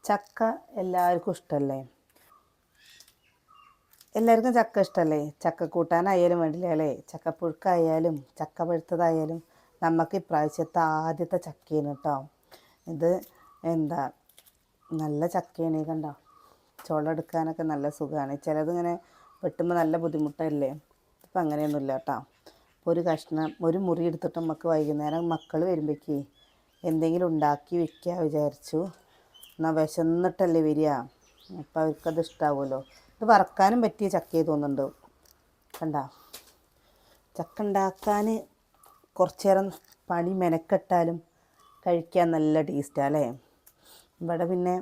ചക്ക എല്ലാവർക്കും ഇഷ്ടമല്ലേ? എല്ലാവർക്കും ചക്ക ഇഷ്ടമല്ലേ? ചക്ക കൂട്ടാനായാലും വേണ്ടില്ല അല്ലേ? ചക്കപ്പുഴുക്കായാലും ചക്ക പഴുത്തതായാലും നമുക്ക് ഇപ്രാവശ്യത്തെ ആദ്യത്തെ ചക്കയാണ് കേട്ടോ. ഇത് എന്താ നല്ല ചക്കയാണ് കണ്ടോ. ചുളെടുക്കാനൊക്കെ നല്ല സുഖമാണ്. ചിലതിങ്ങനെ വെട്ടുമ്പോൾ നല്ല ബുദ്ധിമുട്ടല്ലേ. ഇപ്പം അങ്ങനെയൊന്നുമില്ല കേട്ടോ. ഒരു കഷ്ണം ഒരു മുറി എടുത്തിട്ട് നമുക്ക് വൈകുന്നേരം മക്കൾ വരുമ്പോഴേക്ക് എന്തെങ്കിലും ഉണ്ടാക്കി വെക്കുക വിചാരിച്ചു. എന്നാൽ വിശന്നിട്ടല്ലേ വരിക, അപ്പോൾ അവർക്കത് ഇഷ്ടാവുമല്ലോ. ഇത് വറക്കാനും പറ്റിയ ചക്കയെ തോന്നുന്നുണ്ട്. കണ്ട, ചക്ക ഉണ്ടാക്കാൻ കുറച്ച് നേരം പണി മെനക്കെട്ടാലും കഴിക്കാൻ നല്ല ടേസ്റ്റാണ് അല്ലേ? ഇവിടെ പിന്നെ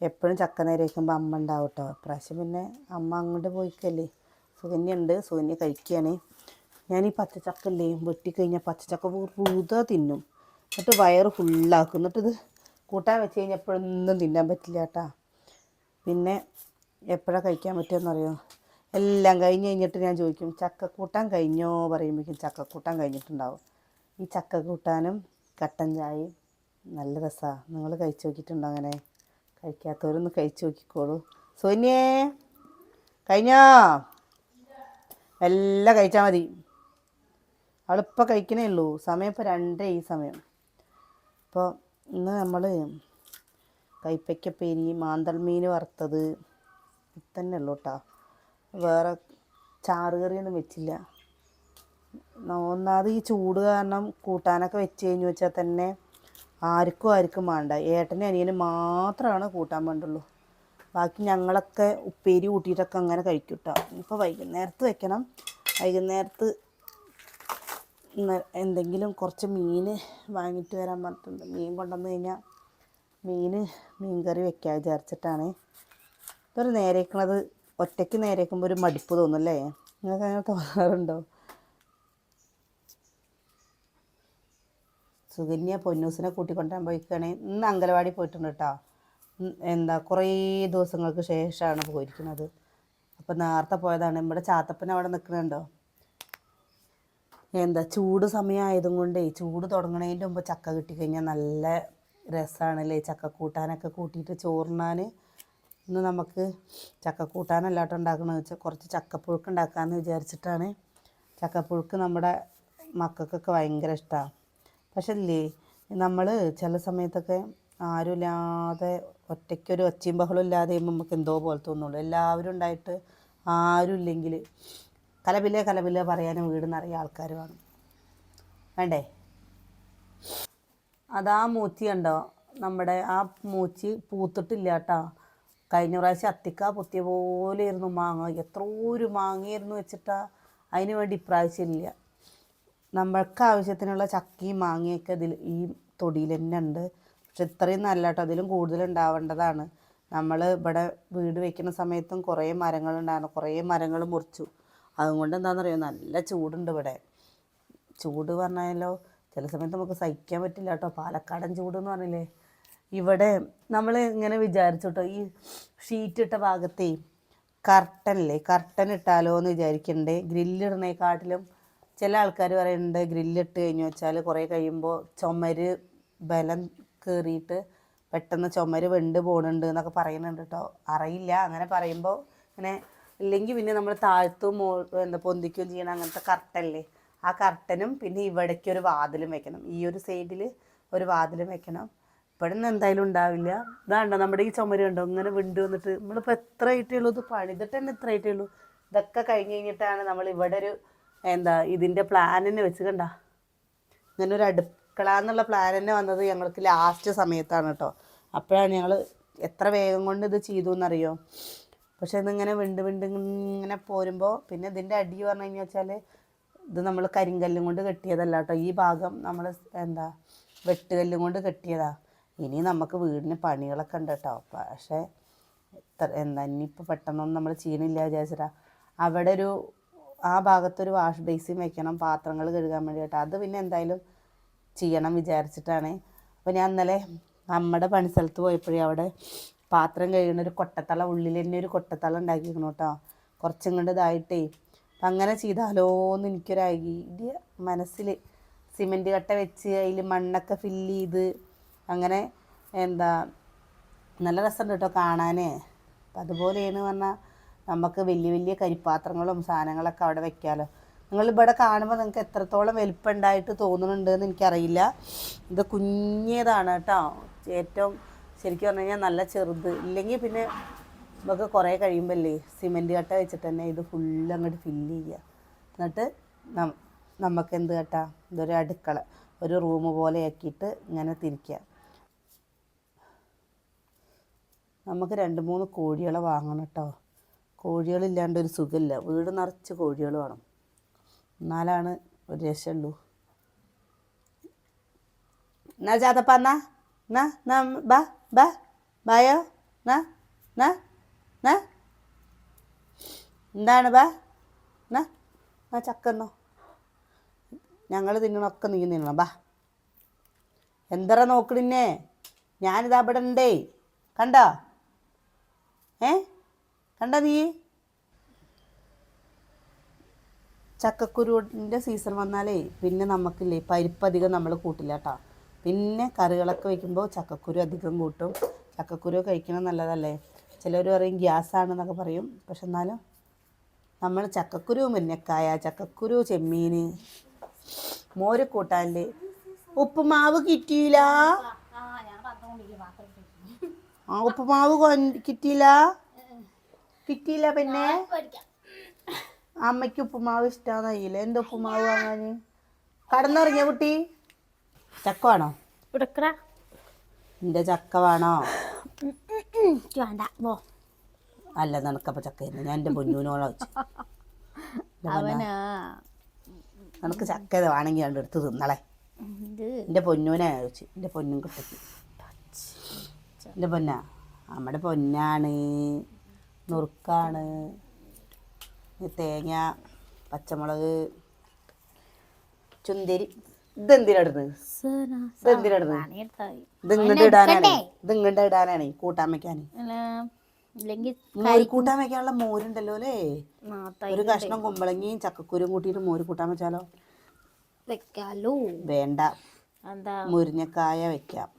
എപ്പോഴും ചക്ക നേരെ വയ്ക്കുമ്പോൾ അമ്മ ഉണ്ടാവും കേട്ടോ. ഇപ്രാവശ്യം പിന്നെ അമ്മ അങ്ങോട്ട് പോയിക്കല്ലേ. സുകന്യ ഉണ്ട്, സുകന്യ കഴിക്കുകയാണ്. ഞാൻ ഈ പച്ചച്ചക്കല്ലേ വെട്ടിക്കഴിഞ്ഞാൽ പച്ചച്ചക്ക വെറുതെ തിന്നും, എന്നിട്ട് വയറ് ഫുള്ളാക്കും. എന്നിട്ടിത് കൂട്ടാൻ വെച്ച് കഴിഞ്ഞാൽ എപ്പോഴൊന്നും തിന്നാൻ പറ്റില്ല കേട്ടോ. പിന്നെ എപ്പോഴാണ് കഴിക്കാൻ പറ്റുമെന്നറിയോ? എല്ലാം കഴിഞ്ഞ് കഴിഞ്ഞിട്ട് ഞാൻ ചോദിക്കും ചക്കക്കൂട്ടാൻ കഴിഞ്ഞോ പറയുമ്പോഴേക്കും ചക്കക്കൂട്ടാൻ കഴിഞ്ഞിട്ടുണ്ടാവും. ഈ ചക്കക്കൂട്ടാനും കട്ടൻ ചായയും നല്ല രസമാണ്. നിങ്ങൾ കഴിച്ച് നോക്കിയിട്ടുണ്ടോ? അങ്ങനെ കഴിക്കാത്തവരൊന്ന് കഴിച്ച് നോക്കിക്കോളൂ. സോനിയേ കഴിഞ്ഞോ? എല്ലാം കഴിച്ചാൽ മതി. അവളിപ്പോൾ കഴിക്കണേ ഉള്ളൂ. സമയം ഇപ്പോൾ 2 ഈ സമയം. അപ്പോൾ ഇന്ന് നമ്മൾ കൈപ്പയ്ക്കപ്പേരി, മാന്തൽ മീൻ വറുത്തത് തന്നെ ഉള്ളൂ കേട്ടോ. വേറെ ചാറുകറിയൊന്നും വെച്ചില്ല. ഒന്നാമത് ഈ ചൂട് കാരണം കൂട്ടാനൊക്കെ വെച്ച് കഴിഞ്ഞു വെച്ചാൽ തന്നെ ആർക്കും വേണ്ട. ഏട്ടനും അനിയനും മാത്രമാണ് കൂട്ടാൻ വേണ്ടുള്ളൂ. ബാക്കി ഞങ്ങളൊക്കെ ഉപ്പേരി കൂട്ടിയിട്ടൊക്കെ അങ്ങനെ കഴിക്കും കേട്ടോ. ഇപ്പോൾ വൈകുന്നേരത്ത് വെക്കണം. വൈകുന്നേരത്ത് എന്തെങ്കിലും കുറച്ച് മീൻ വാങ്ങിയിട്ട് വരാൻ പറഞ്ഞിട്ടുണ്ട്. മീൻ കൊണ്ടുവന്ന് കഴിഞ്ഞാൽ മീൻ കറി വെക്കാൻ വിചാരിച്ചിട്ടാണ്. ഇതൊരു നേരേക്കണത് ഒറ്റയ്ക്ക് നേരേക്കുമ്പോൾ ഒരു മടുപ്പ് തോന്നും അല്ലേ? നിങ്ങൾക്ക് അങ്ങനെ തോന്നാറുണ്ടോ? സുകന്യ പൊന്നൂസിനെ കൂട്ടിക്കൊണ്ടുവരാൻ പോയിക്കുകയാണ്. ഇന്ന് അംഗനവാടി പോയിട്ടുണ്ട് കേട്ടോ. കുറേ ദിവസങ്ങൾക്ക് ശേഷമാണ് പോയിരിക്കുന്നത്. അപ്പോൾ നേരത്തെ പോയതാണ്. നമ്മുടെ ചാത്തപ്പൻ അവിടെ നിൽക്കുന്നുണ്ടോ? ചൂട് സമയമായതും കൊണ്ടേ, ചൂട് തുടങ്ങണതിൻ്റെ മുമ്പ് ചക്ക കിട്ടിക്കഴിഞ്ഞാൽ നല്ല രസമാണല്ലേ. ചക്ക കൂട്ടാനൊക്കെ കൂട്ടിയിട്ട് ചോറിനാൻ. ഇന്ന് നമുക്ക് ചക്കക്കൂട്ടാനല്ലാട്ടോ ഉണ്ടാക്കണമെന്ന് വെച്ചാൽ കുറച്ച് ചക്കപ്പുഴുക്ക് ഉണ്ടാക്കാമെന്ന് വിചാരിച്ചിട്ടാണ്. ചക്കപ്പുഴുക്ക് നമ്മുടെ മക്കൾക്കൊക്കെ ഭയങ്കര ഇഷ്ടമാണ്. പക്ഷേ ഇല്ലേ, നമ്മൾ ചില സമയത്തൊക്കെ ആരുമില്ലാതെ ഒറ്റയ്ക്കൊരു ഒച്ചയും ബഹളം ഇല്ലാതെ ചെയ്യുമ്പോൾ നമുക്ക് എന്തോ പോലെ തോന്നുള്ളൂ. എല്ലാവരും ഉണ്ടായിട്ട് ആരും ഇല്ലെങ്കിൽ കലപില പറയാനും വീട് നിറയെ ആൾക്കാർ വേണം, വേണ്ടേ? അതാ മൂച്ചി കണ്ടോ? നമ്മുടെ ആ മൂച്ചി പൂത്തിട്ടില്ല കേട്ടോ. കഴിഞ്ഞ പ്രാവശ്യം അത്തിക്ക പൊത്തിയ പോലെയായിരുന്നു മാങ്ങ. എത്ര ഒരു മാങ്ങയായിരുന്നു വെച്ചിട്ടാ. അതിന് വേണ്ടി ഇപ്രാവശ്യം ഇല്ല. നമ്മൾക്ക് ആവശ്യത്തിനുള്ള ചക്കയും മാങ്ങയൊക്കെ ഈ തൊടിയിൽ തന്നെ ഉണ്ട്. പക്ഷെ ഇത്രയും നല്ല കേട്ടോ, അതിലും കൂടുതൽ ഉണ്ടാവേണ്ടതാണ്. നമ്മൾ ഇവിടെ വീട് വയ്ക്കുന്ന സമയത്തും കുറേ മരങ്ങളുണ്ടായിരുന്നു. കുറേ മരങ്ങൾ മുറിച്ചു. അതുകൊണ്ട് എന്താണെന്നറിയോ, നല്ല ചൂടുണ്ട് ഇവിടെ. ചൂട് പറഞ്ഞാലോ ചില സമയത്ത് നമുക്ക് സഹിക്കാൻ പറ്റില്ല കേട്ടോ. പാലക്കാടൻ ചൂടെന്ന് പറഞ്ഞില്ലേ. ഇവിടെ നമ്മൾ ഇങ്ങനെ വിചാരിച്ചു കേട്ടോ, ഈ ഷീറ്റ് ഇട്ട ഭാഗത്തേ കർട്ടൻ ഇട്ടാലോ എന്ന് വിചാരിക്കണ്ടേ. ഗ്രില്ലിടുന്നേക്കാട്ടിലും ചില ആൾക്കാർ പറയുന്നുണ്ട് ഗ്രില്ലിട്ട് കഴിഞ്ഞു വെച്ചാൽ കുറേ കഴിയുമ്പോൾ ചുമര് ബലം കയറിയിട്ട് പെട്ടെന്ന് ചുമര് വെണ്ട് പോകുന്നുണ്ട് എന്നൊക്കെ പറയുന്നുണ്ട് കേട്ടോ. അറിയില്ല, അങ്ങനെ പറയുമ്പോൾ ഇങ്ങനെ. ഇല്ലെങ്കിൽ പിന്നെ നമ്മൾ താഴ്ത്തും പൊന്തിക്കുകയും ചെയ്യണം. അങ്ങനത്തെ കർട്ടനല്ലേ, ആ കർട്ടനും പിന്നെ ഇവിടേക്ക് ഒരു വാതിലും വെക്കണം. ഈ ഒരു സൈഡിൽ ഒരു വാതിലും വെക്കണം. ഇപ്പോഴൊന്നും എന്തായാലും ഉണ്ടാവില്ല. ഇതാണ്ടോ നമ്മുടെ ഈ ചുമര് കണ്ടോ ഇങ്ങനെ വിണ്ട് വന്നിട്ട്. നമ്മളിപ്പോൾ എത്ര ആയിട്ടേ ഉള്ളൂ ഇത് പണിതിട്ട് തന്നെ എത്ര ആയിട്ടേ ഉള്ളൂ. ഇതൊക്കെ കഴിഞ്ഞ് കഴിഞ്ഞിട്ടാണ് നമ്മൾ ഇവിടെ ഒരു ഇതിൻ്റെ പ്ലാൻ തന്നെ വെച്ച് കണ്ട. ഇങ്ങനെ ഒരു അടുക്കള എന്നുള്ള പ്ലാൻ തന്നെ വന്നത് ഞങ്ങൾക്ക് ലാസ്റ്റ് സമയത്താണ് കേട്ടോ. അപ്പോഴാണ് ഞങ്ങൾ എത്ര വേഗം കൊണ്ട് ഇത് ചെയ്തു എന്നറിയോ. പക്ഷേ ഇതിങ്ങനെ വിണ്ട് ഇങ്ങനെ പോരുമ്പോൾ പിന്നെ ഇതിൻ്റെ അടി പറഞ്ഞു കഴിഞ്ഞാൽ വെച്ചാൽ ഇത് നമ്മൾ കരിങ്കല്ലും കൊണ്ട് കെട്ടിയതല്ല കേട്ടോ. ഈ ഭാഗം നമ്മൾ വെട്ടുകല്ലും കൊണ്ട് കെട്ടിയതാ. ഇനി നമുക്ക് വീടിന് പണികളൊക്കെ ഉണ്ട് കേട്ടോ. പക്ഷേ ഇനിയിപ്പോൾ പെട്ടെന്നൊന്നും നമ്മൾ ചെയ്യണില്ല വിചാരിച്ചിട്ടാ. അവിടെ ആ ഭാഗത്തൊരു വാഷ് ബേസിൻ വെക്കണം, പാത്രങ്ങൾ കഴുകാൻ വേണ്ടി കേട്ടോ. അത് പിന്നെ എന്തായാലും ചെയ്യണം വിചാരിച്ചിട്ടാണ്. അപ്പോൾ ഞാൻ ഇന്നലെ നമ്മുടെ പണിസ്ഥലത്ത് പോയപ്പോഴേ അവിടെ പാത്രം കഴുകുന്ന ഒരു കൊട്ടത്തള, ഉള്ളിൽ തന്നെ ഒരു കൊട്ടത്തള ഉണ്ടാക്കിയിരിക്കണം കേട്ടോ. കുറച്ചും കൊണ്ട് ഇതായിട്ടേ. അപ്പം അങ്ങനെ ചെയ്താലോ എന്ന് എനിക്കൊരു ഐഡിയ മനസ്സിൽ. സിമെൻറ്റ് കട്ട വെച്ച് അതിൽ മണ്ണൊക്കെ ഫില്ല് ചെയ്ത് അങ്ങനെ നല്ല രസമുണ്ട് കേട്ടോ കാണാൻ. അപ്പം അതുപോലെയാണ് പറഞ്ഞാൽ നമുക്ക് വലിയ വലിയ കരിപ്പാത്രങ്ങളും സാധനങ്ങളൊക്കെ അവിടെ വെക്കാമല്ലോ. നിങ്ങളിവിടെ കാണുമ്പോൾ നിങ്ങൾക്ക് എത്രത്തോളം വലിപ്പം ഉണ്ടായിട്ട് തോന്നുന്നുണ്ടെന്ന് എനിക്കറിയില്ല. ഇത് കുഞ്ഞേതാണ് കേട്ടോ, ഏറ്റവും ശരിക്കും പറഞ്ഞു കഴിഞ്ഞാൽ നല്ല ചെറുത്. ഇല്ലെങ്കിൽ പിന്നെ നമുക്ക് കുറേ കഴിയുമ്പല്ലേ സിമെൻറ്റ് കട്ട വെച്ചിട്ട് തന്നെ ഇത് ഫുള്ള് അങ്ങോട്ട് ഫില്ല് ചെയ്യുക. എന്നിട്ട് നമുക്ക് എന്ത് കേട്ടാ, ഇതൊരു അടുക്കള, ഒരു റൂം പോലെ ആക്കിയിട്ട് ഇങ്ങനെ തിരിക്കുക. നമുക്ക് 2-3 കോഴികളെ വാങ്ങണം കേട്ടോ. കോഴികളില്ലാണ്ട് ഒരു സുഖമില്ല. വീട് നിറച്ച് കോഴികൾ വേണം, എന്നാലാണ് ഒരു രക്ഷയുള്ളൂ. എന്നാ ചാത്തപ്പ എന്നാ ബാ ബാ ബായോ എന്നാ എന്താണ് ബാ എന്നാ ചക്കെന്നോ, ഞങ്ങൾ തിന്നണമൊക്കെ നീ തിന്നണം ബാ. എന്തറ നോക്കണിന്നെ, ഞാനിതാ ഇവിടെ ഉണ്ടേ, കണ്ടോ? കണ്ടോ നീ? ചക്കക്കുരുവിൻ്റെ സീസൺ വന്നാലേ പിന്നെ നമുക്കില്ലേ പരിപ്പ് അധികം നമ്മൾ കൂട്ടില്ല കേട്ടോ. പിന്നെ കറികളൊക്കെ വയ്ക്കുമ്പോൾ ചക്കക്കുരു അധികം കൂട്ടും. ചക്കക്കുരു കഴിക്കണം നല്ലതല്ലേ. ചിലർ പറയും ഗ്യാസാണെന്നൊക്കെ പറയും. പക്ഷെ എന്നാലും നമ്മൾ ചക്കക്കുരു, മുരിങ്ങക്കായ, ചക്കക്കുരു, ചെമ്മീൻ, മോര് കൂട്ടാനിൽ ഉപ്പുമാവ് കിട്ടിയില്ല. ഉപ്പുമാവ് കിട്ടിയില്ല. പിന്നെ അമ്മയ്ക്ക് ഉപ്പുമാവ് ഇഷ്ടമാണെന്നില്ല. എന്താ ഉപ്പുമാവ് വാങ്ങാൻ? കടന്നുറങ്ങിയ കുട്ടി? ചക്ക വേണോ? എൻ്റെ ചക്ക വേണോ? അല്ല, നിനക്കപ്പോൾ ചക്ക തന്നെ. ഞാൻ എൻ്റെ പൊന്നൂനോട് വെച്ചു, നിനക്ക് ചക്ക വേണമെങ്കിൽ രണ്ട് എടുത്ത് തിന്നളേ. എൻ്റെ പൊന്നൂനെ ചോദിച്ചു, എൻ്റെ പൊന്നും കുട്ടിക്ക്. എൻ്റെ പൊന്നാ, നമ്മുടെ പൊന്നാണ്, നുറുക്കാണ്, തേങ്ങ, പച്ചമുളക്, ചുന്തിരി. ഇതെന്തിനാടുന്നത്? ഇതിങ്ങോട്ട് ഇടാനാണ്, കൂട്ടാൻ വെക്കാൻ. മോര് കൂട്ടാൻ വെക്കാനുള്ള മോരുണ്ടല്ലോ അല്ലേ. ഒരു കഷ്ണം കുമ്പളങ്ങിയും ചക്കക്കുരും കൂട്ടിയിട്ട് മോര് കൂട്ടാൻ വെച്ചാലോ? വേണ്ട, മുരിങ്ങക്കായ വെക്കാം.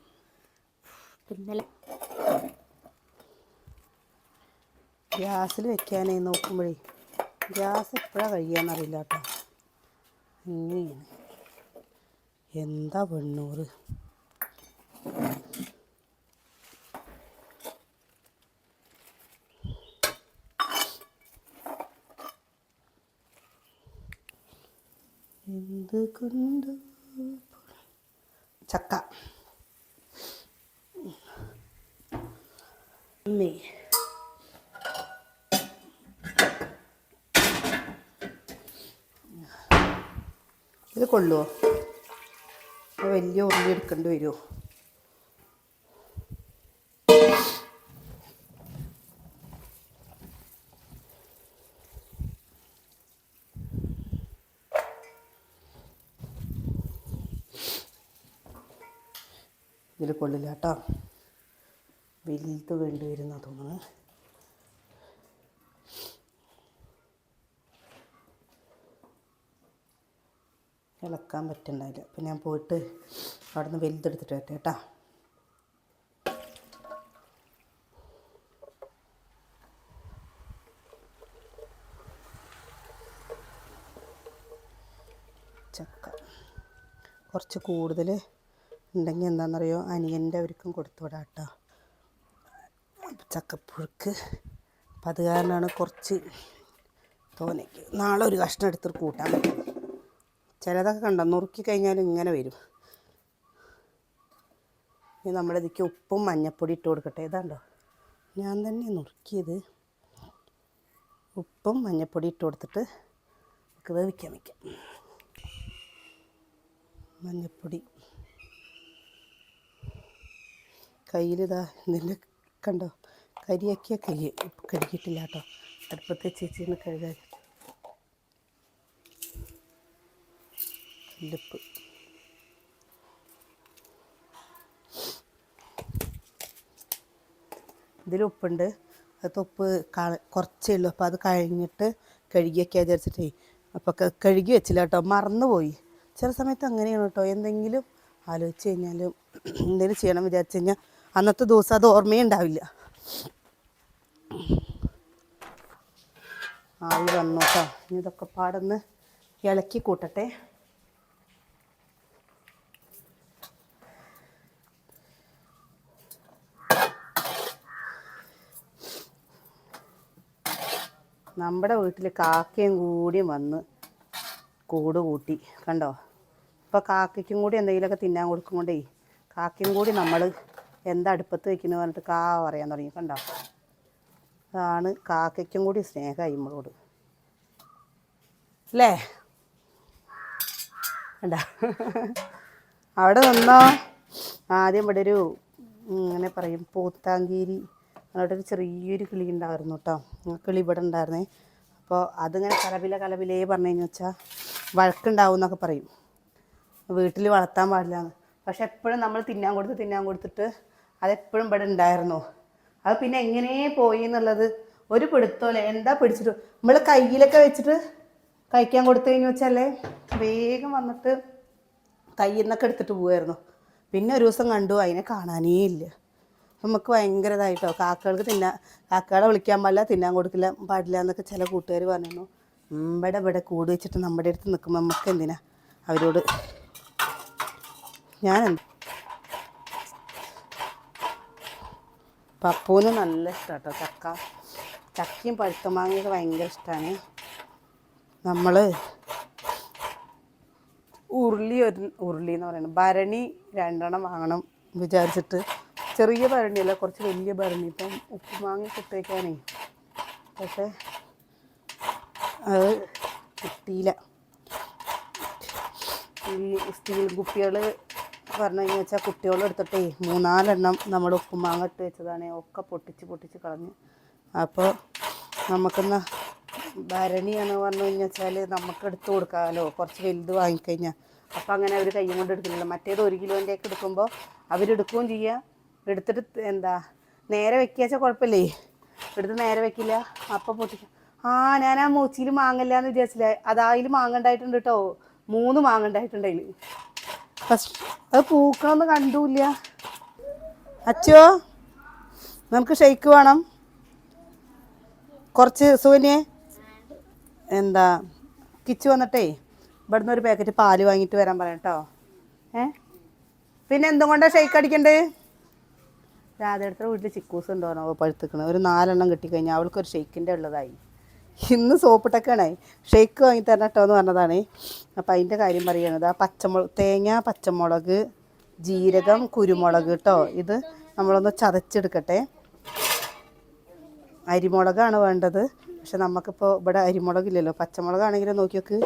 ഗ്യാസിൽ വെക്കാനേ നോക്കുമ്പോഴേ ഗ്യാസ് എപ്പോഴാണ് കഴിയാന്നറിയില്ല കേട്ടോ. ഇങ്ങനെയാണ്. എന്താ വെണ്ണൂറ്. എന്തുകൊണ്ട് ചക്ക ഇത് കൊള്ളുമോ? വലിയ ഉള്ളി എടുക്കേണ്ടി വരുമോ? ഇതിൽ കൊള്ളില്ല കേട്ടോ, വലുത് വേണ്ടി വരുന്ന തോന്നുന്നു. ഇളക്കാൻ പറ്റുന്നുണ്ടായില്ല. അപ്പം ഞാൻ പോയിട്ട് അവിടെ നിന്ന് വലുതെടുത്തിട്ട് വരട്ടെ കേട്ടോ. ചക്ക കുറച്ച് കൂടുതൽ ഉണ്ടെങ്കിൽ എന്താണെന്നറിയോ, അനിയൻ്റെ അവർക്കും കൊടുത്തു വിടാം കേട്ടോ, ചക്കപ്പുഴുക്ക്. അപ്പം അത് കാരണമാണ് കുറച്ച് തോന്നിക്ക്. നാളെ ഒരു കഷ്ണം എടുത്തിട്ട് കൂട്ടാൻ പറ്റും. ചിലതൊക്കെ കണ്ടോ, നുറുക്കി കഴിഞ്ഞാൽ ഇങ്ങനെ വരും. ഇനി നമ്മളിതിക്ക് ഉപ്പും മഞ്ഞൾപ്പൊടി ഇട്ട് കൊടുക്കട്ടെ. ഇതാണ്ടോ ഞാൻ തന്നെ നുറുക്കിയത്. ഉപ്പും മഞ്ഞൾപ്പൊടി ഇട്ട് കൊടുത്തിട്ട് നമുക്ക് വേവിക്കാൻ വയ്ക്കാം. മഞ്ഞൾപ്പൊടി കയ്യിലിതാ ഇതിൻ്റെ കണ്ടോ, കരിയാക്കിയ കൈ കഴുകിയിട്ടില്ല കേട്ടോ. അടുപ്പത്തെ ചേച്ചിന്ന് കഴുകാൻ. കല്ലുപ്പ്, ഇതിലുപ്പുണ്ട്. അത് ഉപ്പ് കുറച്ചേ ഉള്ളൂ. അപ്പോൾ അത് കഴിഞ്ഞിട്ട് കഴുകിയൊക്കെ വിചാരിച്ചിട്ടേ അപ്പോൾ കഴുകി വെച്ചില്ല കേട്ടോ, മറന്നുപോയി. ചില സമയത്ത് അങ്ങനെയാണ് കേട്ടോ, എന്തെങ്കിലും ആലോചിച്ച് കഴിഞ്ഞാലും എന്തെങ്കിലും ചെയ്യണം വിചാരിച്ചു കഴിഞ്ഞാൽ അന്നത്തെ ദിവസം അത് ഓർമ്മയേ ഉണ്ടാവില്ല. ആവി വന്നു കേട്ടോ. ഇനി ഇതൊക്കെ പാടൊന്ന് ഇളക്കി കൂട്ടട്ടെ. നമ്മുടെ വീട്ടിൽ കാക്കയും കൂടി വന്ന് കൂട് കൂട്ടി കണ്ടോ. ഇപ്പോൾ കാക്കയ്ക്കും കൂടി എന്തെങ്കിലുമൊക്കെ തിന്നാൻ കൊടുക്കും കൊണ്ടേ കാക്കയും കൂടി നമ്മൾ എന്താ അടുപ്പത്ത് വയ്ക്കുന്നു പറഞ്ഞിട്ട് കാ പറയാൻ തുടങ്ങി കണ്ടോ. അതാണ് കാക്കയ്ക്കും കൂടി സ്നേഹമായി നമ്മളോട് അല്ലേ. കണ്ടോ അവിടെ നിന്നോ. ആദ്യം ഇവിടെ ഒരു ഇങ്ങനെ പറയും പൂത്താങ്കീരി അവിടെ ഒരു ചെറിയൊരു കിളി ഉണ്ടായിരുന്നു കേട്ടോ. കിളി ഇവിടെ ഉണ്ടായിരുന്നേ. അപ്പോൾ അതിങ്ങനെ കലപിലേ പറഞ്ഞു കഴിഞ്ഞു വെച്ചാൽ വഴക്കുണ്ടാവും എന്നൊക്കെ പറയും, വീട്ടിൽ വളർത്താൻ പാടില്ലാന്ന്. പക്ഷെ എപ്പോഴും നമ്മൾ തിന്നാൻ കൊടുത്തിട്ട് അതെപ്പോഴും ഇവിടെ ഉണ്ടായിരുന്നു. അത് പിന്നെ എങ്ങനെ പോയി എന്നുള്ളത് ഒരു പിടുത്തമല്ലേ. എന്താ പിടിച്ചിട്ട് നമ്മൾ കയ്യിലൊക്കെ വെച്ചിട്ട് കഴിക്കാൻ കൊടുത്തു കഴിഞ്ഞു വെച്ചാലേ വേഗം വന്നിട്ട് കയ്യിൽ നിന്നൊക്കെ എടുത്തിട്ട് പോവായിരുന്നു. പിന്നെ ഒരു ദിവസം കണ്ടു അതിനെ കാണാനേ ഇല്ല. നമുക്ക് ഭയങ്കര ഇതായിട്ടോ. കാക്കകളെ വിളിക്കാൻ പാടില്ല, തിന്നാൻ പാടില്ല എന്നൊക്കെ ചില കൂട്ടുകാർ പറഞ്ഞു. ഇവിടെ കൂട് വെച്ചിട്ട് നമ്മുടെ അടുത്ത് നിൽക്കുമ്പോൾ നമുക്ക് എന്തിനാ അവരോട്. പപ്പൂന് നല്ല ഇഷ്ടമാണ് കേട്ടോ ചക്കയും പഴുത്ത മാങ്ങയൊക്കെ ഭയങ്കര ഇഷ്ടമാണ്. നമ്മൾ ഉരുളി എന്ന് പറയുന്നത് ഭരണി 2 വാങ്ങണം വിചാരിച്ചിട്ട്. ചെറിയ ഭരണിയല്ല, കുറച്ച് വലിയ ഭരണി. ഇപ്പം ഉപ്പുമാങ്ങ കിട്ടേക്കാനേ. പക്ഷേ അത് കിട്ടിയില്ല. ഈ സ്റ്റീൽ കുപ്പികൾ പറഞ്ഞു കഴിഞ്ഞാൽ വെച്ചാൽ കുട്ടികളും എടുത്തിട്ടേ 3-4 നമ്മൾ ഉപ്പുമാങ്ങ ഇട്ട് വെച്ചതാണ്. ഒക്കെ പൊട്ടിച്ച് കളഞ്ഞു. അപ്പോൾ നമുക്കെന്നാ ഭരണിയാണ് പറഞ്ഞു കഴിഞ്ഞാൽ നമുക്ക് എടുത്ത് കൊടുക്കാമല്ലോ, കുറച്ച് വലുത് വാങ്ങിക്കഴിഞ്ഞാൽ. അപ്പോൾ അങ്ങനെ അവർ കൈ കൊണ്ട് എടുക്കുന്നില്ല. മറ്റേത് 1 കിലോൻ്റെയൊക്കെ എടുക്കുമ്പോൾ അവരെടുക്കുകയും ചെയ്യുക. എടുത്തിട്ട് നേരെ വെക്കുക വെച്ചാൽ കുഴപ്പമില്ലേ, എടുത്ത് നേരെ വെക്കില്ല. അപ്പം പൊട്ടിക്കും. ഞാൻ ആ മൂച്ചിയിൽ മാങ്ങല്ല എന്ന് വിചാരിച്ചില്ലേ, അതിൽ മാങ്ങ ഉണ്ടായിട്ടുണ്ട് കേട്ടോ. 3 മാങ്ങ ഉണ്ടായിട്ടുണ്ട് അതിൽ. ഫസ്റ്റ് അത് പൂക്കണമെന്ന് കണ്ടുമില്ല. അച്ചോ നമുക്ക് ഷെയ്ക്ക് വേണം കുറച്ച്. സുവന്യെ കിച്ചു വന്നിട്ടേ ഇവിടുന്ന് ഒരു പാക്കറ്റ് പാല് വാങ്ങിയിട്ട് വരാൻ പറയാം കേട്ടോ. പിന്നെ എന്തും കൊണ്ടാണ് ഷെയ്ക്ക് അടിക്കണ്ടേ? രാധയുടെ വീട്ടിൽ ചിക്കൂസ് ഉണ്ടോന്നോ പഴുത്തിക്കണത്. ഒരു 4 കിട്ടിക്കഴിഞ്ഞാൽ അവൾക്കൊരു ഷെയ്ക്കിൻ്റെ ഉള്ളതായി. ഇന്ന് സോപ്പിട്ടൊക്കെയാണേ ഷെയ്ക്ക് വാങ്ങി തരണം കേട്ടോ എന്ന് പറഞ്ഞതാണ്. അപ്പം അതിൻ്റെ കാര്യം പറയുന്നത് തേങ്ങ, പച്ചമുളക്, ജീരകം, കുരുമുളക് കേട്ടോ. ഇത് നമ്മളൊന്ന് ചതച്ചെടുക്കട്ടെ. അരിമുളകാണ് വേണ്ടത്. പക്ഷെ നമുക്കിപ്പോൾ ഇവിടെ അരിമുളകില്ലല്ലോ. പച്ചമുളകാണെങ്കിലും നോക്കി നോക്ക്.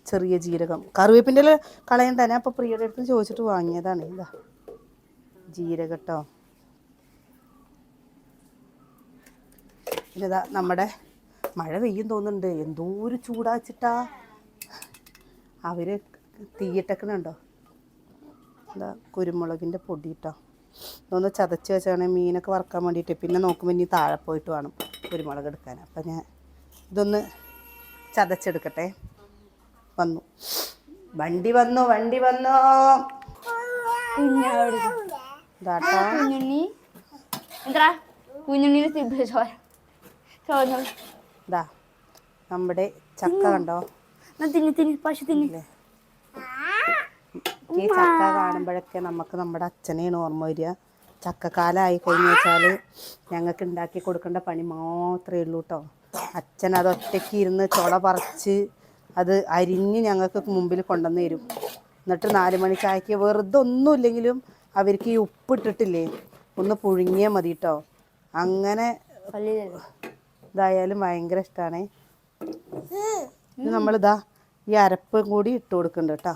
ചെറിയ ജീരകം, കറിവേപ്പിൻ്റെ കളയണ്ട. ഞാൻ അപ്പോൾ പ്രിയയുടെ അടുത്ത് ചോദിച്ചിട്ട് വാങ്ങിയതാണ്. ജീരകം കേട്ടോ. പിന്നെ നമ്മുടെ മഴ പെയ്യും തോന്നുന്നുണ്ട്. എന്തോ ഒരു ചൂടാച്ചിട്ടാ അവർ തീയിട്ടക്കണുണ്ടോ. കുരുമുളകിൻ്റെ പൊടി കേട്ടോ. ഇതൊന്ന് ചതച്ച് വെച്ചാണ് മീനൊക്കെ വറക്കാൻ വേണ്ടിയിട്ട്. പിന്നെ നോക്കുമ്പോൾ ഇനി താഴെ പോയിട്ട് വേണം കുരുമുളക് എടുക്കാൻ. അപ്പം ഞാൻ ഇതൊന്ന് ചതച്ചെടുക്കട്ടെ. വണ്ടി വന്നു നമ്മുടെ ചക്ക കണ്ടോ. ഈ ചക്ക കാണുമ്പോഴൊക്കെ നമുക്ക് നമ്മുടെ അച്ഛനെയാണ് ഓർമ്മ വരിക. ചക്കക്കാലമായി കഴിഞ്ഞു വെച്ചാൽ ഞങ്ങൾക്ക് ഉണ്ടാക്കി കൊടുക്കേണ്ട പണി മാത്രമേ ഉള്ളൂ കേട്ടോ. അച്ഛൻ അത് ഒറ്റയ്ക്ക് ഇരുന്ന് ചുള പറിച്ച് അത് അരിഞ്ഞ് ഞങ്ങൾക്ക് മുമ്പിൽ കൊണ്ടുവന്ന് തരും. എന്നിട്ട് 4 മണി ചായക്ക് വെറുതെ ഒന്നുമില്ലെങ്കിലും അവർക്ക് ഈ ഉപ്പിട്ടിട്ടില്ലേ ഒന്ന് പുഴുങ്ങിയാൽ മതി കേട്ടോ. അങ്ങനെ ഇതായാലും ഭയങ്കര ഇഷ്ടമാണ്. ഇത് നമ്മളിതാ ഈ അരപ്പും കൂടി ഇട്ട് കൊടുക്കുന്നുണ്ട് കേട്ടോ.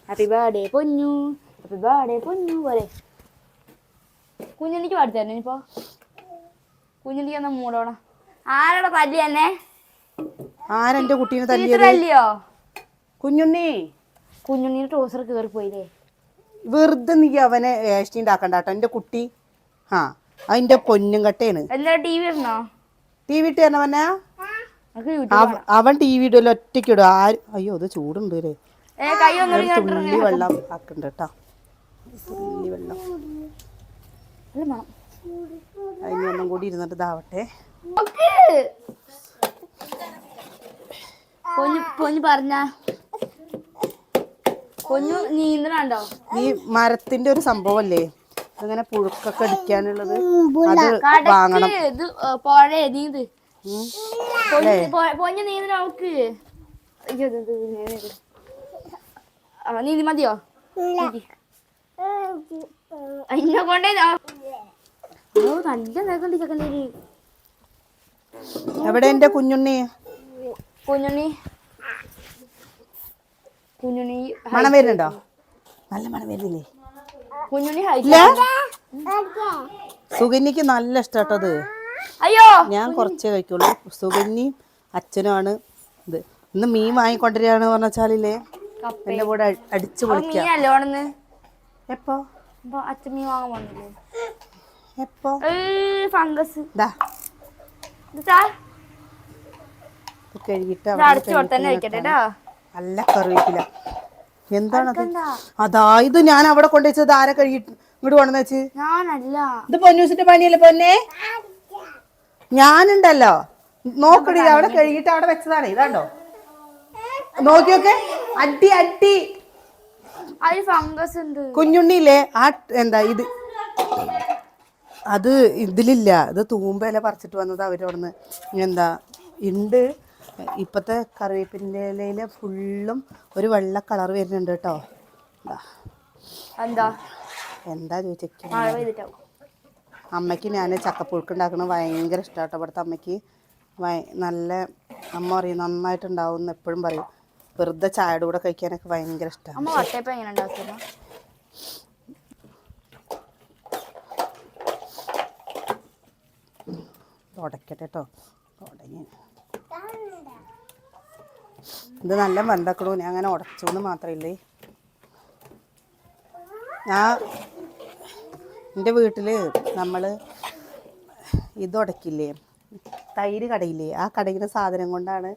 ഹാപ്പി ബർത്ത്ഡേ പൊന്നു, ഹാപ്പി ബർത്ത്ഡേ പൊന്നു പോലെ കുഞ്ഞുണ്ണിക്ക് പാടി തരണം. ഇപ്പോൾ കുഞ്ഞുണ്ണിക്ക് എന്നാ മൂടോണം. ആരാടെ തല്ലി തന്നെ? ആരെന്റെ കുട്ടീനെ തല്ലിയത്? തല്ലിയോ കുഞ്ഞുണ്ണീൻ്റെ ട്രൗസർ കയറി പോയില്ലേ. വെറുതെ നീ അവനെ ഏഷ്ടി ഉണ്ടാക്കണ്ട കേട്ടോ. എൻ്റെ കുട്ടി അതിൻ്റെ പൊന്നും കട്ടയാണ്. എല്ലാ ടി വി ഇടണോ? ടി വി ഇട്ട് തരണവനാ നമുക്ക് യൂട്യൂബ് അവൻ ടി വി ഇടുമല്ലോ ഒറ്റയ്ക്ക് ഇടും ആരും. അയ്യോ ഇത് ചൂടുണ്ട് അല്ലേ. കൈ ഒന്നും തുള്ളി വെള്ളം ആക്കണ്ട കേട്ടോ. തുള്ളി വെള്ളം അതിന് ഒന്നും കൂടി ഇരുന്നിട്ട് ഇതാവട്ടെ. പൊന്നു പറഞ്ഞ പൊന്നു നീന്തണുണ്ടോ? ഈ മരത്തിന്റെ ഒരു സംഭവല്ലേ അങ്ങനെ പുഴുക്കൊക്കെ അടിക്കാനുള്ളത്, അത് വാങ്ങണം. ഇത് പുഴ നീന്ത് പൊന്നു നീന്തണ നമുക്ക് നീന്തി മതിയോ? അതിനെ കൊണ്ടേ നല്ല നേക്കണ്ടി ചെക്കണ്ടേര്. എവിടെ എന്റെ കുഞ്ഞുണ്ണി? കുഞ്ഞുണ്ണി കുഞ്ഞുണ്ണി മണം വരുന്നുണ്ടോ? നല്ല മണം വരുന്നില്ലേ? കുഞ്ഞുണ്ണി സുഗന്യക്ക് നല്ല ഇഷ്ടാട്ടോ അത്. അയ്യോ ഞാൻ കുറച്ചേ കഴിക്കുള്ളൂ. സുഗന്യും അച്ഛനുമാണ് ഇത്. ഇന്ന് മീൻ വാങ്ങിക്കൊണ്ടിരിക്കുകയാണ് പറഞ്ഞാലില്ലേ എന്റെ കൂടെ അടിച്ചു പൊളിക്കാം. എപ്പോ അച്ഛൻ മീൻ വാങ്ങാൻ വന്നില്ലേ? എപ്പോ? ഫംഗസ് കഴുകിട്ട് തന്നെ വെക്കട്ടെ. നല്ല കറിവേപ്പില. എന്താണത്? അതാ ഇത് ഞാൻ അവിടെ കൊണ്ടുവച്ചത്. ആരെ കഴുകിട്ട് ഇങ്ങോട്ട് കൊണ്ടുവന്ന് വെച്ച്? ഞാനല്ല, ഇത് പൊന്നൂസിന്റെ പണിയല്ലേ പൊന്നെ. ഞാനുണ്ടല്ലോ നോക്കടി, അവിടെ കഴുകിട്ട് അവിടെ വെച്ചതാണ്. ഇതാണ്ടോ നോക്കിയൊക്കെ. അടി അടി ഫംഗസ് ഉണ്ട്. കുഞ്ഞുണ്ണിയില്ലേ ആ എന്താ ഇത്, അത് ഇതിലില്ല. ഇത് തൂമ്പയില പറിച്ചിട്ട് വന്നത് അവരവിടുന്ന്. എന്താ ഉണ്ട് ഇപ്പത്തെ കറിവേപ്പിൻ്റെ ഇലയില് ഫുള്ളും ഒരു വെള്ള കളർ വരുന്നുണ്ട് കേട്ടോ. എന്താ ചോദിച്ചാൽ അമ്മയ്ക്ക് ഞാൻ ചക്കപ്പുഴുക്ക് ഉണ്ടാക്കുന്നത് ഭയങ്കര ഇഷ്ടമാട്ടോ. ഇവിടുത്തെ അമ്മയ്ക്ക് നല്ല അമ്മ പറയും നന്നായിട്ടുണ്ടാവും എന്ന് എപ്പോഴും പറയും. വെറുതെ ചായയുടെ കൂടെ കഴിക്കാനൊക്കെ ഭയങ്കര ഇഷ്ടമാണ്. തുടക്കട്ടെ കേട്ടോ. തുടങ്ങി ഇത് നല്ല ബന്ധക്കണു. ഞാൻ അങ്ങനെ ഉടച്ചോന്ന് മാത്രമില്ലേ. ഞാൻ എൻ്റെ വീട്ടിൽ നമ്മൾ ഇത് ഉടക്കില്ലേ, തൈര് കടയില്ലേ, ആ കടയിലെ സാധനം കൊണ്ടാണ്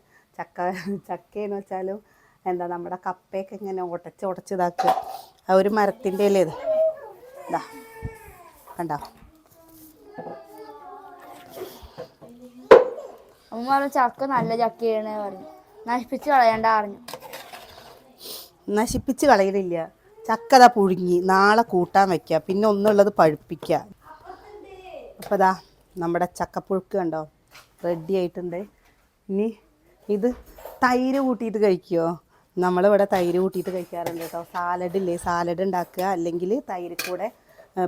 ചക്കയെന്ന് വെച്ചാലും എന്താ നമ്മുടെ കപ്പയൊക്കെ ഇങ്ങനെ ഉടച്ച് ഇതാക്കുക. ആ ഒരു മരത്തിൻ്റെ ഇല ഇത് ഇതാ കണ്ടോ. അമ്മ പറഞ്ഞു ചക്ക നല്ല ചക്കയാണ് പറഞ്ഞു. നശിപ്പിച്ച് കളയണ്ട പറഞ്ഞു. നശിപ്പിച്ച് കളയണില്ല. ചക്കത പുഴുങ്ങി നാളെ കൂട്ടാൻ വയ്ക്കുക. പിന്നെ ഒന്നുള്ളത് പഴുപ്പിക്കുക. അപ്പോൾ ഇതാ നമ്മുടെ ചക്കപ്പുഴുക്ക് കണ്ടോ റെഡി ആയിട്ടുണ്ട്. ഇനി ഇത് തൈര് കൂട്ടിയിട്ട് കഴിക്കുമോ? നമ്മളിവിടെ തൈര് കൂട്ടിയിട്ട് കഴിക്കാറുണ്ട് കേട്ടോ. സാലഡില്ലേ, സാലഡ് ഉണ്ടാക്കുക, അല്ലെങ്കിൽ തൈര് കൂടെ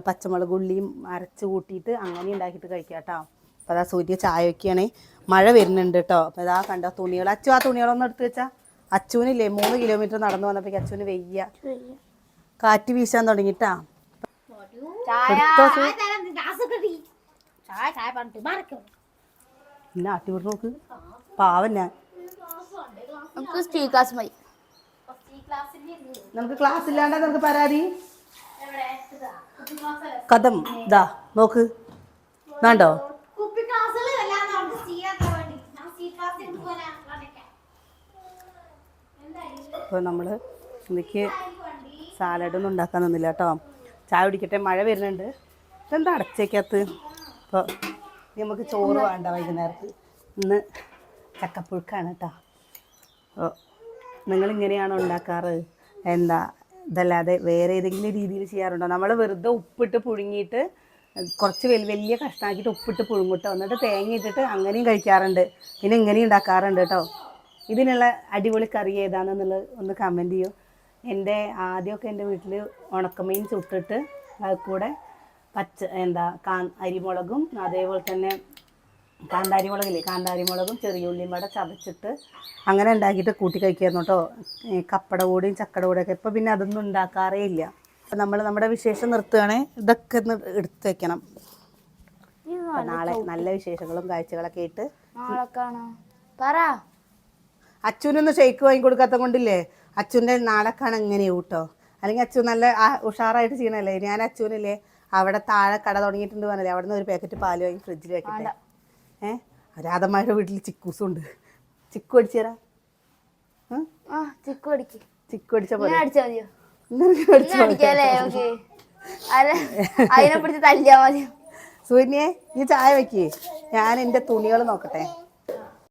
പച്ചമുളക് ഉള്ളിയും അരച്ച് കൂട്ടിയിട്ട് അങ്ങനെ ഉണ്ടാക്കിയിട്ട് കഴിക്കുക കേട്ടോ. അപ്പോൾ അതാ സൂര്യ ചായ വയ്ക്കുകയാണേ. മഴ വരുന്നുണ്ട് കേട്ടോ. അപ്പോൾ ഇതാ കണ്ടോ തുണികൾ. അച്ചു ആ തുണികളൊന്നും എടുത്ത് വെച്ചാൽ അച്ചുവിനില്ലേ 3 കിലോമീറ്റർ നടന്നു വന്നപ്പോഴേക്ക് അച്ചുവിന് വെയ്യ, കാറ്റ് വീശാൻ തുടങ്ങിട്ടാ. പിന്നെ ആട്ടിവിട്ട് നോക്ക് പാവം. ഞാൻ നമുക്ക് ക്ലാസ് ഇല്ലാണ്ടാ നമുക്ക് പരാതി. കഥം ഇതാ നോക്ക് വേണ്ടോ. അപ്പോൾ നമ്മൾ എനിക്ക് സാലഡൊന്നും ഉണ്ടാക്കാൻ നിന്നില്ല കേട്ടോ. ചായ കുടിക്കട്ടെ, മഴ വരുന്നുണ്ട്. ഇതെന്താ അടച്ചേക്കകത്ത്? അപ്പോൾ നമുക്ക് ചോറ് വേണ്ട വൈകുന്നേരത്ത്. ഇന്ന് ചക്കപ്പുഴുക്കാണ് കേട്ടോ. അപ്പോൾ നിങ്ങളിങ്ങനെയാണോ ഉണ്ടാക്കാറ്? എന്താ ഇതല്ലാതെ വേറെ ഏതെങ്കിലും രീതിയിൽ ചെയ്യാറുണ്ടോ? നമ്മൾ വെറുതെ ഉപ്പിട്ട് പുഴുങ്ങിയിട്ട് കുറച്ച് വലിയ കഷ്ണമാക്കിയിട്ട് ഉപ്പിട്ട് പുഴുങ്ങിട്ടോ, എന്നിട്ട് തേങ്ങ ഇട്ടിട്ട് അങ്ങനെയും കഴിക്കാറുണ്ട്. പിന്നെ ഇങ്ങനെയും ഉണ്ടാക്കാറുണ്ട് കേട്ടോ. ഇതിനുള്ള അടിപൊളി കറി ഏതാണെന്നുള്ളത് ഒന്ന് കമൻറ്റ് ചെയ്യൂ. ആദ്യമൊക്കെ എൻ്റെ വീട്ടിൽ ഉണക്കമീൻ ചുട്ടിട്ട് അത് കൂടെ അരിമുളകും അതേപോലെ തന്നെ കാന്താരിമുളകും ചെറിയ ഉള്ളിയും കൂടെ ചതച്ചിട്ട് അങ്ങനെ ഉണ്ടാക്കിയിട്ട് കൂട്ടി കഴിക്കായിരുന്നു കേട്ടോ. കപ്പട കൂടിയും ചക്കട കൂടെയൊക്കെ. ഇപ്പോൾ പിന്നെ അതൊന്നും ഉണ്ടാക്കാറേ ഇല്ല. അപ്പം നമ്മൾ നമ്മുടെ വിശേഷം നിർത്തുകയാണേ. ഇതൊക്കെ ഒന്ന് എടുത്ത് വെക്കണം. നാളെ നല്ല വിശേഷങ്ങളും കാഴ്ചകളൊക്കെ ആയിട്ട് അച്ഛനൊന്ന് ഷെയ്ക്ക് വാങ്ങി കൊടുക്കാത്ത കൊണ്ടില്ലേ അച്ഛൻ്റെ നാളെക്കാണ് എങ്ങനെയാവും കേട്ടോ. അല്ലെങ്കിൽ അച്ഛൻ നല്ല ഉഷാറായിട്ട് ചെയ്യണല്ലേ. ഞാൻ അച്ഛനില്ലേ അവിടെ താഴെ കട തുടങ്ങിയിട്ടുണ്ട് പറഞ്ഞല്ലേ, അവിടെ നിന്ന് ഒരു പാക്കറ്റ് പാല് വാങ്ങി ഫ്രിഡ്ജിൽ വെക്കട്ടെ. രാധമ്മയുടെ വീട്ടിൽ ചിക്കൂസും ഉണ്ട്. ചിക്കു അടിച്ചു തരാം. ആ ചിക്കു അടിക്ക്. ചിക്കു അടിച്ച പോലെ ഇങ്ങനെ അടിച്ചാ മതിയോ? ഇങ്ങനെ ഇങ്ങനെ അടിക്കാല്ലേ? ഓക്കെ. അല്ല അതിനെ പിടിച്ച് തല്ലിയാ മതി. സൂര്യനെ ഈ ചായ വെക്കേ, ഞാൻ എൻ്റെ തുണികൾ നോക്കട്ടെ.